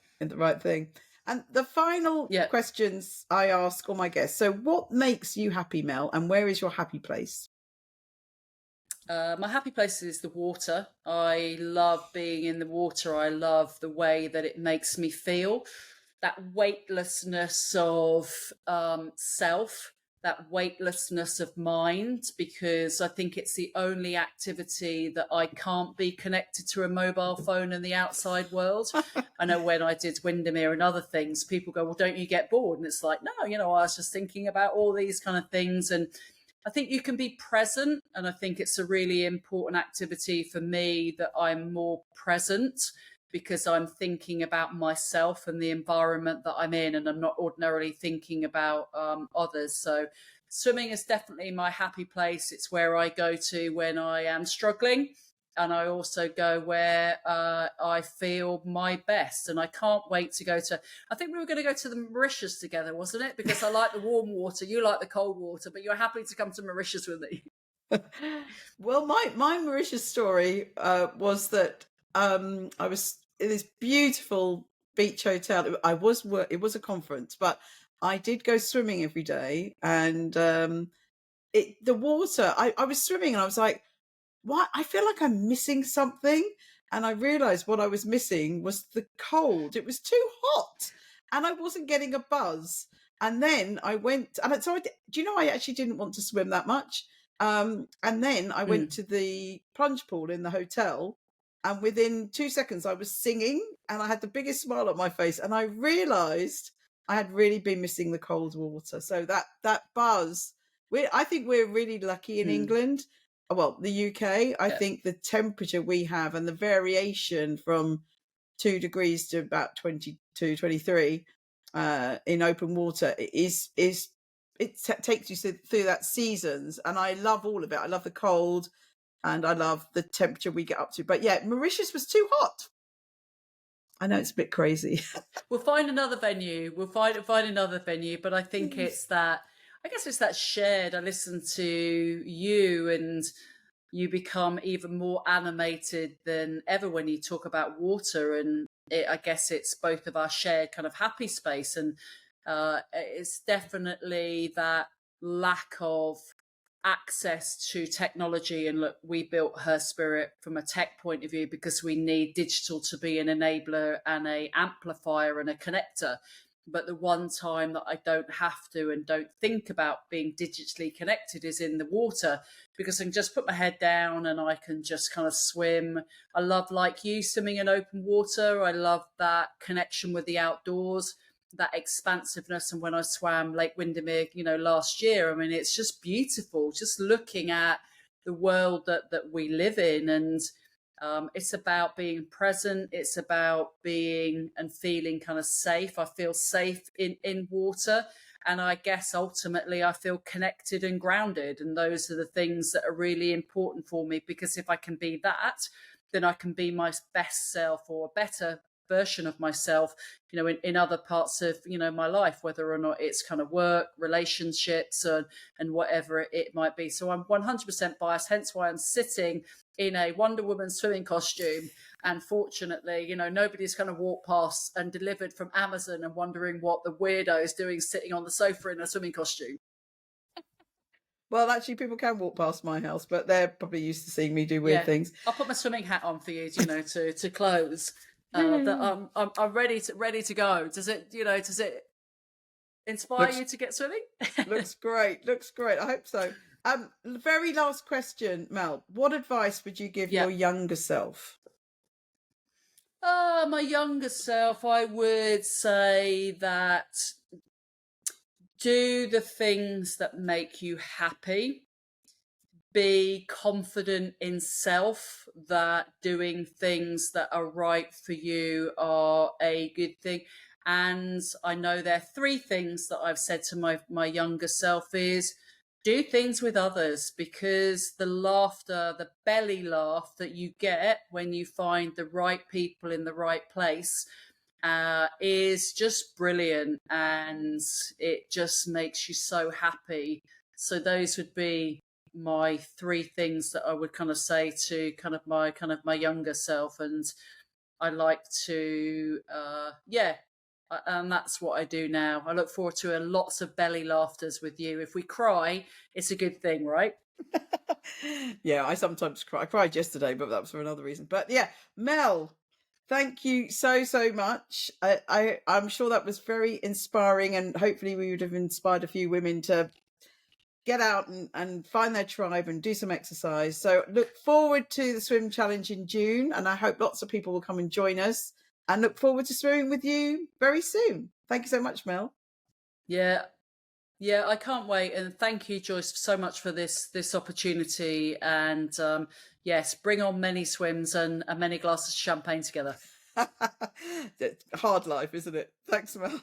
Speaker 1: thing. And the final questions I ask all my guests. So what makes you happy, Mel? And where is your happy place?
Speaker 2: My happy place is the water. I love being in the water. I love the way that it makes me feel. That weightlessness of self, that weightlessness of mind, because I think it's the only activity that I can't be connected to a mobile phone in the outside world. I know when I did Windermere and other things, people go, well, don't you get bored? And it's like, no, I was just thinking about all these kind of things. And I think you can be present. And I think it's a really important activity for me that I'm more present, because I'm thinking about myself and the environment that I'm in, and I'm not ordinarily thinking about others. So swimming is definitely my happy place. It's where I go to when I am struggling. And I also go where I feel my best. And I can't wait to go to, I think we were going to go to the Mauritius together, wasn't it? Because I like the warm water, you like the cold water, but you're happy to come to Mauritius with me.
Speaker 1: Well, my Mauritius story was that I was in this beautiful beach hotel. It was a conference, but I did go swimming every day, and the water. I was swimming, and I was like, "What? I feel like I'm missing something." And I realized what I was missing was the cold. It was too hot, and I wasn't getting a buzz. And then I went, and so do you know, I actually didn't want to swim that much. And then I went to the plunge pool in the hotel, and within 2 seconds I was singing, and I had the biggest smile on my face, and I realized I had really been missing the cold water. So that buzz, I think we're really lucky in England. Well, the UK, I think the temperature we have and the variation from 2 degrees to about 22, 23 in open water takes you through that seasons. And I love all of it. I love the cold, and I love the temperature we get up to. But yeah, Mauritius was too hot. I know it's a bit crazy.
Speaker 2: We'll find another venue. We'll find another venue. But I think it's that, I guess it's that shared, I listen to you and you become even more animated than ever when you talk about water. And I guess it's both of our shared kind of happy space. And it's definitely that lack of access to technology. And look, we built Her Spirit from a tech point of view because we need digital to be an enabler and an amplifier and a connector. But the one time that I don't have to and don't think about being digitally connected is in the water, because I can just put my head down and I can just kind of swim. I love, like you, swimming in open water. I love that connection with the outdoors, that expansiveness. And when I swam Lake Windermere, last year, I mean, it's just beautiful, just looking at the world that we live in. And it's about being present. It's about being and feeling kind of safe. I feel safe in water. And I guess ultimately I feel connected and grounded. And those are the things that are really important for me, because if I can be that, then I can be my best self, or a better version of myself, in other parts of, my life, whether or not it's kind of work, relationships, and whatever it might be. So I'm 100% biased, hence why I'm sitting in a Wonder Woman swimming costume. And fortunately, nobody's going to walk past and delivered from Amazon and wondering what the weirdo is doing sitting on the sofa in a swimming costume.
Speaker 1: Well, actually, people can walk past my house, but they're probably used to seeing me do weird things.
Speaker 2: I'll put my swimming hat on for you, to close. That I'm ready to go. Does it inspire you to get swimming?
Speaker 1: Looks great. I hope so. The very last question, Mel. What advice would you give your younger self?
Speaker 2: My younger self, I would say that do the things that make you happy. Be confident in self, that doing things that are right for you are a good thing. And I know there are three things that I've said to my younger self is do things with others, because the laughter, the belly laugh that you get when you find the right people in the right place is just brilliant, and it just makes you so happy. So those would be my three things that I would kind of say to kind of my younger self. And I like to and that's what I do now. I look forward to lots of belly laughters with you. If we cry, it's a good thing, right?
Speaker 1: Yeah, I sometimes cry. I cried yesterday, but that was for another reason. But yeah, Mel, thank you so much. I'm sure that was very inspiring, and hopefully we would have inspired a few women to get out and find their tribe and do some exercise. So look forward to the swim challenge in June, and I hope lots of people will come and join us, and look forward to swimming with you very soon. Thank you so much, Mel.
Speaker 2: Yeah, yeah, I can't wait. And thank you, Joyce, so much for this opportunity. And yes, bring on many swims and many glasses of champagne together.
Speaker 1: Hard life, isn't it? Thanks, Mel.